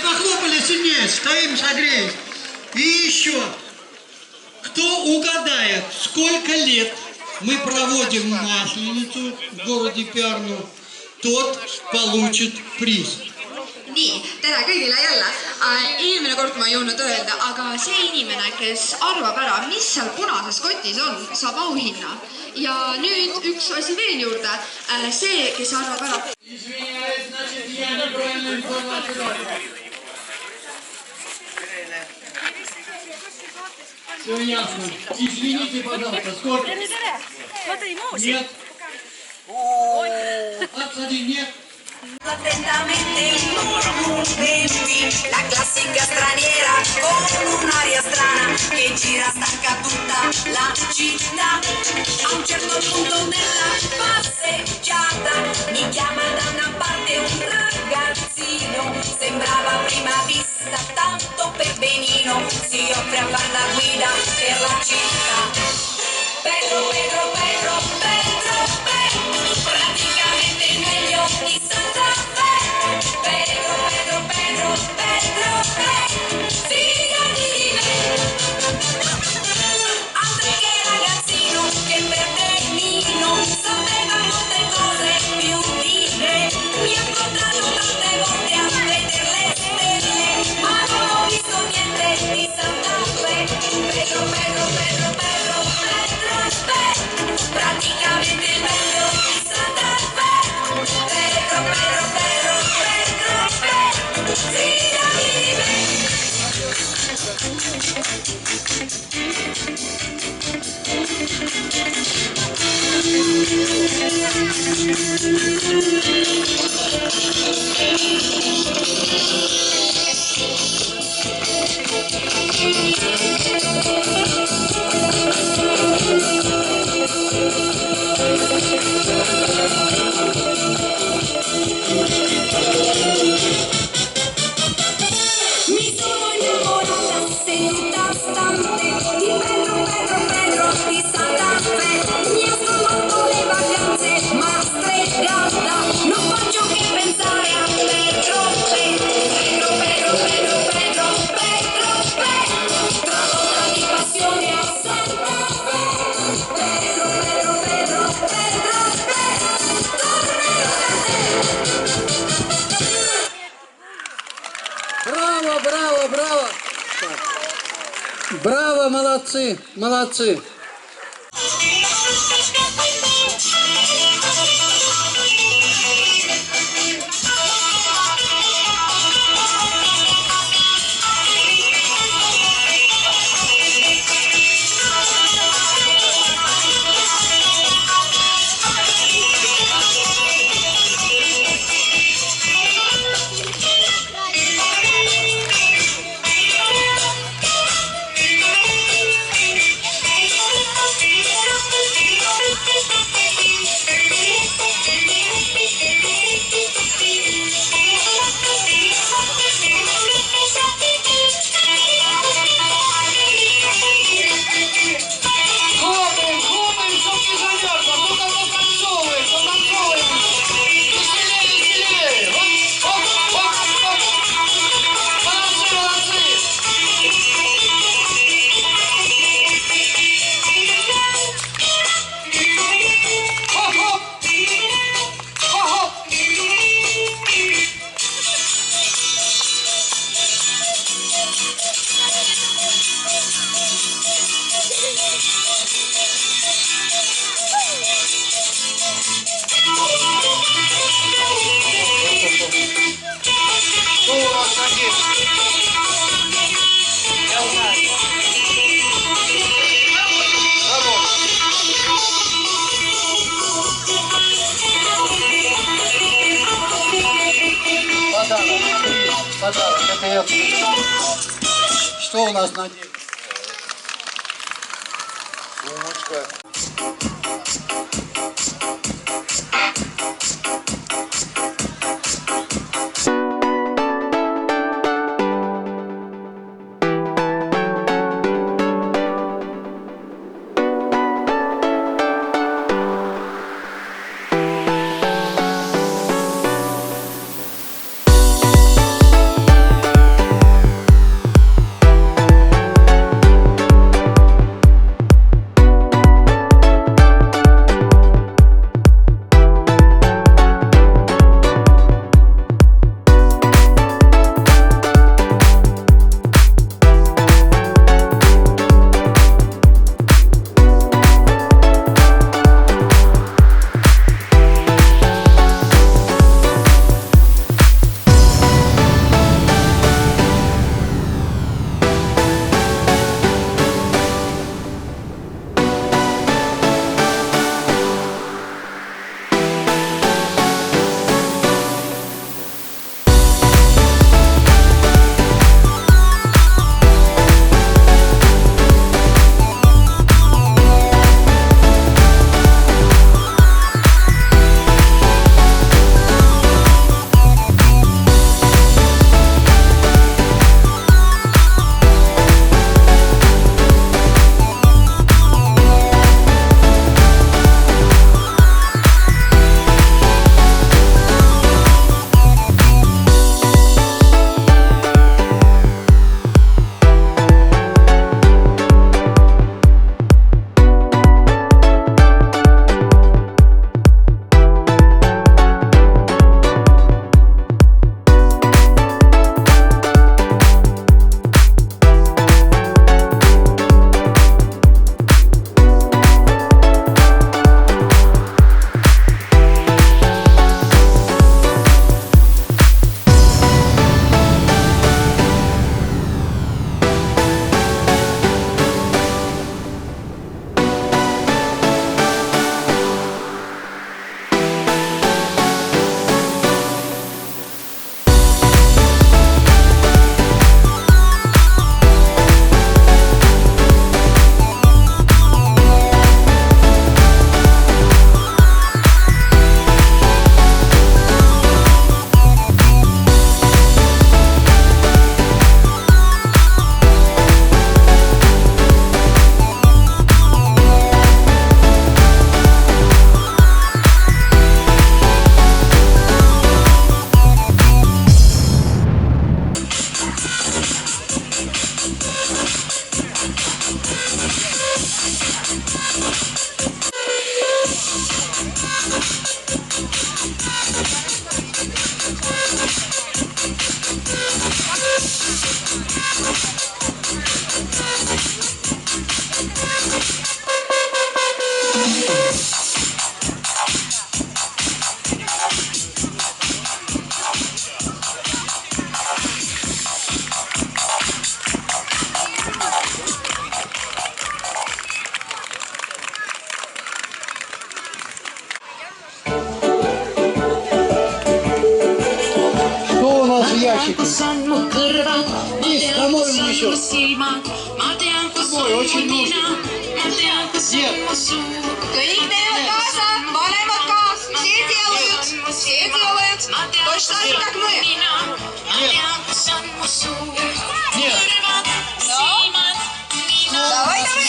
Похлопали сильнее, стоим, согреем. И еще, кто угадает, сколько лет мы проводим Масленицу в городе Пярну, тот получит приз. Nii, tere kõigile jälle. Eelmine kord ma ei jõudnud öelda, aga see inimene, kes arvab ära, mis seal punases kotis on, saab auhinna. Ja nüüd üks asi veel juurde. See, kes arvab ära... Все ясно. Извините, пожалуйста, сколько? Нет. Отсади, нет. Attentamente la classica straniera con un'aria strana che gira, stacca tutta la città. A un certo punto della passeggiata mi chiama da una parte un ragazzino, sembrava a prima vista tanto per benino, si offre a far da guida per la città. Pedro, Pedro, Pedro, Pedro, Pedro, praticamente meglio di Santa Fe. Pedro, Pedro, Pedro, Pedro, fidati di me. Altro che ragazzino che per benino sapeva molte cose più di me. Mi ha portato tante volte a vedere le stelle, ma non ho visto niente di Santa Fe. Pedro, Pedro, Pedro, Pedro, Pedro, praticamente meglio di Santa Fe. Pedro, Pedro, Pedro, Pedro, fidati di me. Mi sono innamorata seduta stante di Pedro, Pedro, Pedro di Santa Fe. Mi ha sconvolto le vacanze, ma stregata non faccio che pensare a Pedro, Pedro, Pedro, Pedro, Pedro, Pedro, Pedro, travolta di passione a Santa Fe. Pedro, Pedro, Pedro, Pedro, Pedro, tornerò da te. Браво, браво, браво! Браво, молодцы, молодцы! Подарок, это что у нас на деле? Сумочка. Что у нас в ящике? Есть, по-моему, еще. Ой, очень нужно. Нет. Kõik teevad kaasa, vanemad ka, все делают, точно так же, как мы. Нет. Давай, давай. Давайте,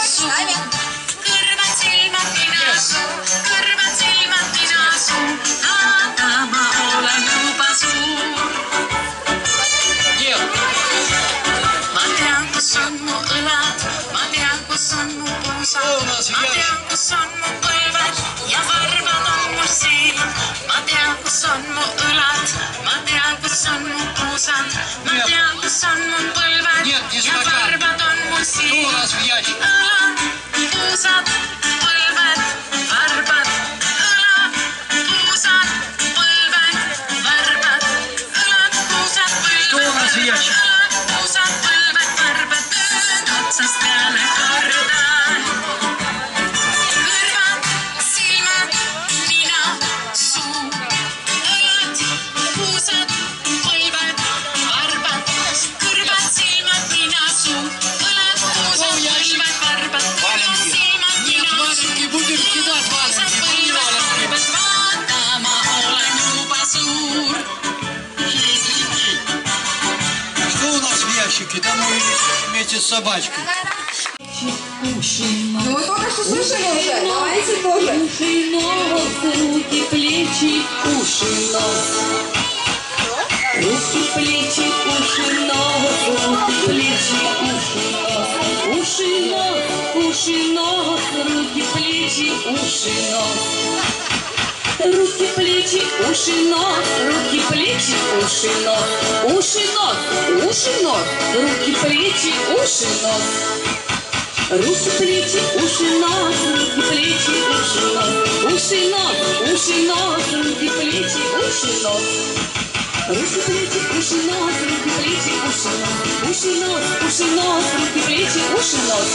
с нами. Нет. Что у нас в ящике? Нет, не стакан. Что у нас в ящике? Что у нас в ящике? Нет, валенки будем кидать, валенки. Будем валенки. Что у нас в ящике? Там вместе с собачкой. Ну вы только что слышали уже, давайте тоже. Уши, нос, руки, плечи, уши, нос. Руки, плечи, уши, нос, руки, плечи, уши, нос. Уши, нос, уши, нос, руки, плечи, уши, нос. Руки, плечи, уши, нос, руки, плечи, уши, нос. Уши, нос, руки, плечи, уши, нос. Руки, плечи, уши, нос, руки, плечи, уши, нос. Уши, нос, руки, плечи, уши, нос. Руки, плечи, уши, нос, руки, плечи, уши, нос. Уши, нос, руки, плечи, уши, нос.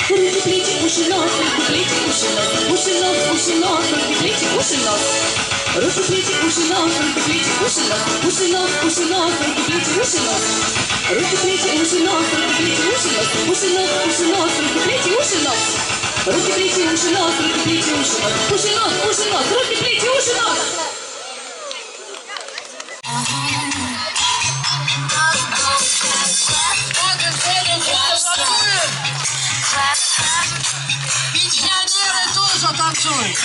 Руки, плечи, уши, нос, руки, плечи, уши, нос. Уши, нос, руки, плечи, уши, нос. Руки, плечи, уши, нос, руки, плечи, уши, нос. Уши, нос, руки, плечи, уши, нос. Руки, плечи, уши, нос, руки, плечи, уши, нос. Уши, нос, руки, плечи, уши, нос. Руки, плечи, уши, нос, руки, плечи, уши, нос. Уши, нос, руки, плечи, уши, нос. Пенсионеры тоже танцуют.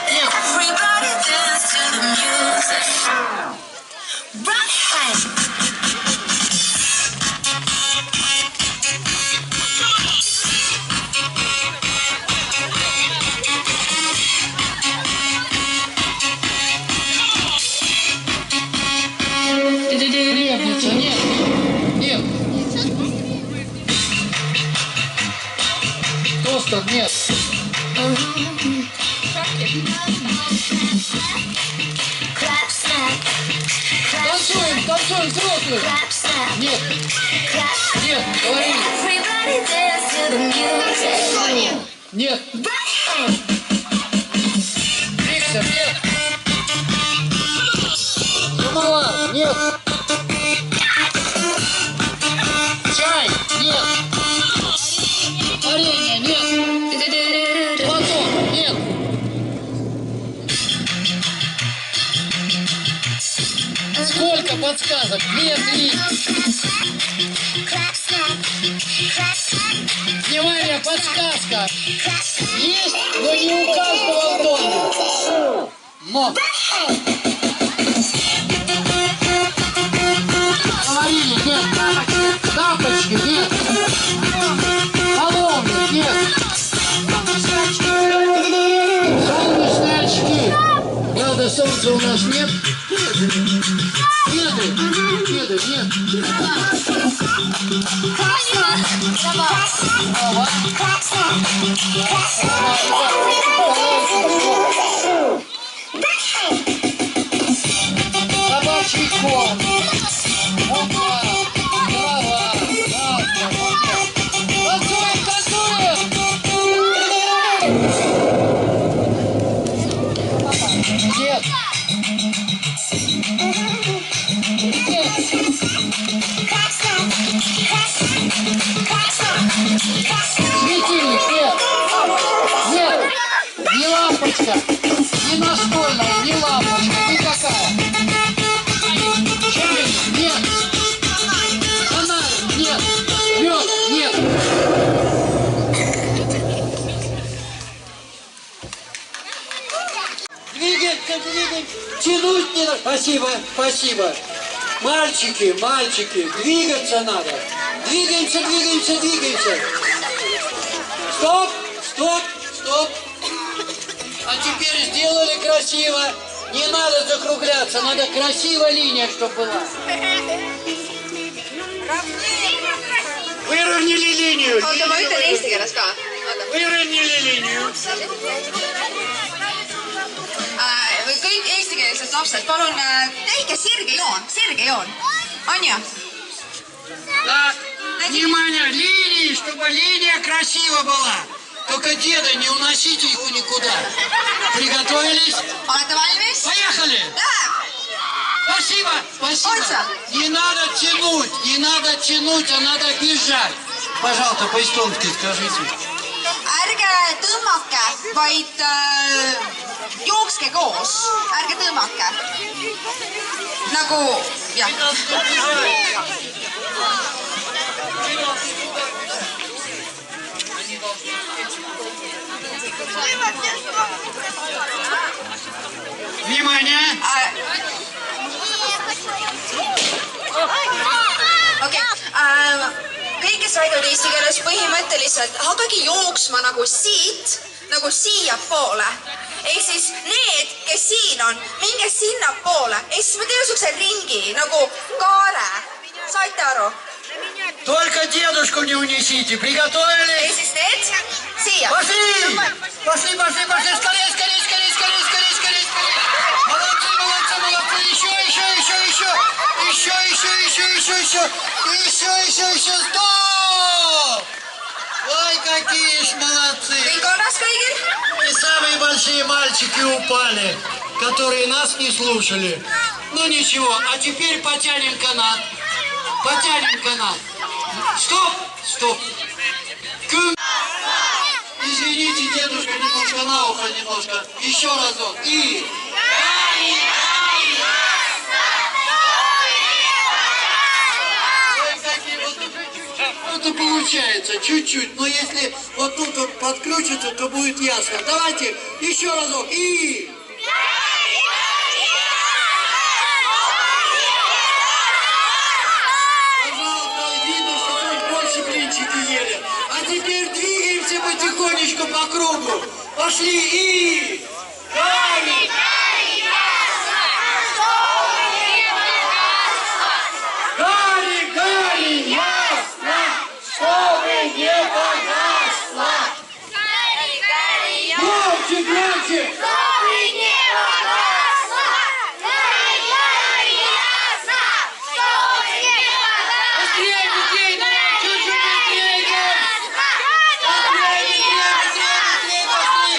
Everybody dance to the music. Right. Хлебница, нет. Нет. Тостер, нет. Танцуем, взрослые. Нет. Нет, говори. Нет. Виктор, нет. Самовар, нет. Чай, нет. Варенье, нет. Батон, нет. Сколько подсказок? Нет, и... Внимание, подсказка. Есть, но не у каждого в доме. Но. Говорили, нет. Тапочки, нет. Половник, нет. Солнечные очки. Правда, солнца у нас нет. Кеды, нет. Собачий корм. Опа. Голова. Танцуем, танцуем. Нет. Светильник, нет. Нет. Не лампочка. Не настольная, не лампочка. Никакая. Чай, нет. Фонарик, нет. Мед, нет. Двигаться, двигаться. Тянуть не надо. Спасибо, спасибо. Мальчики, мальчики, двигаться надо. Двигаемся, двигаемся, двигаемся. Стоп, стоп, стоп. А теперь сделали красиво. Не надо закругляться, надо красивая линия, чтобы была. Выровняли линию. oota, ma ütlen eesti keeles ka. Выровняли линию. Kõik eestikeelsed lapsed, palun tehke sirge joon. Anja. Так, внимание, линии, чтобы линия красиво была. Только деда не уносите их никуда. Приготовились? Olete valmis? Поехали! Läheb! Спасибо, спасибо. Отца. Не надо тянуть, а надо бежать. Пожалуйста, по-эстонски скажите. Ärge tõmmake, vaid jookske koos. Ärge tõmmake. Nagu, jah. Внимание! Okei, kõik, kes räägivad eesti keeles, põhimõtteliselt hakake jooksma nagu siit, nagu siiapoole. Ehk siis need, kes siin on, minge sinnapoole. Ehk siis me teeme siukse ringi nagu kaare. Saite aru? Только дедушку не унесите. Приготовились? Ehk siis need siia. Пошли! Пошли, пошли, пошли! Скорее, скорее, скорее, скорее, скорее, скорее, скорее! Молодцы, молодцы, молодцы! Еще, еще, еще, еще! Еще, еще, еще, еще, еще! Еще, еще, еще! Стоп! Ой, какие ж молодцы! Kõik korras kõigil? И самые большие мальчики упали, которые нас не слушали. Ну ничего, а теперь потянем канат. Потянем канат. Стоп! Стоп! Извините, дедушка, немножко на ухо, немножко. Еще разок. И... Это получается чуть-чуть, но если вот тут вот подключится, то будет ясно. Давайте еще разок. И... Пожалуйста, видно, что тут больше блинчики ели. А теперь двигаемся потихонечку по кругу. Пошли и... Гори, ясно, чтобы не погасло. Громче, громче. Быстрее, быстрее, чуть-чуть быстрее. Быстрее, быстрее, быстрее, быстрее, пошли.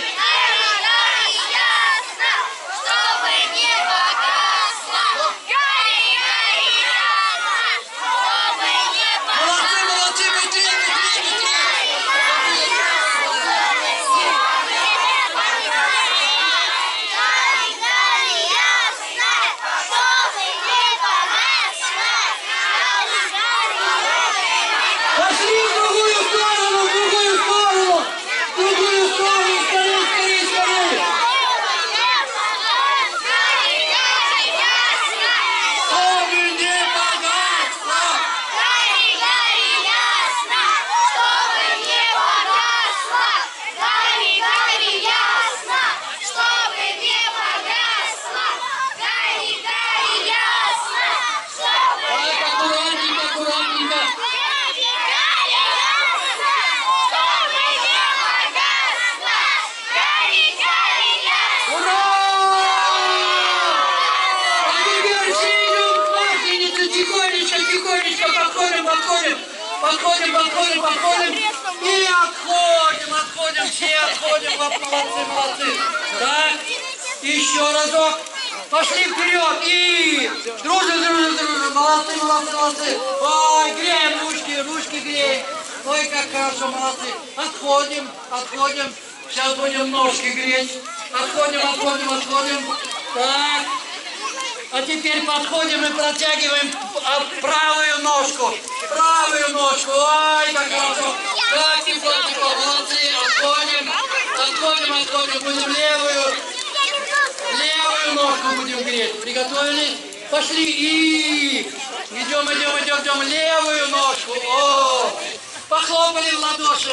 Подходим, подходим, подходим. И отходим, отходим, все отходим. Вот молодцы, молодцы. Так, еще разок. Пошли вперед. И дружим, дружим, дружим. Молодцы, молодцы, молодцы. Ой, греем ручки, ручки греем. Ой, как хорошо, молодцы. Отходим, отходим. Сейчас будем ножки греть. Отходим, отходим, отходим. Так. А теперь подходим и протягиваем правую ножку. Правую ножку. Ой, как хорошо. Так, тепло, тепло. Молодцы. Отходим. Отходим, отходим. Будем левую ножку будем греть. Приготовились? Пошли. И идем, идем, идем, идем. Левую ножку. О! Похлопали в ладоши.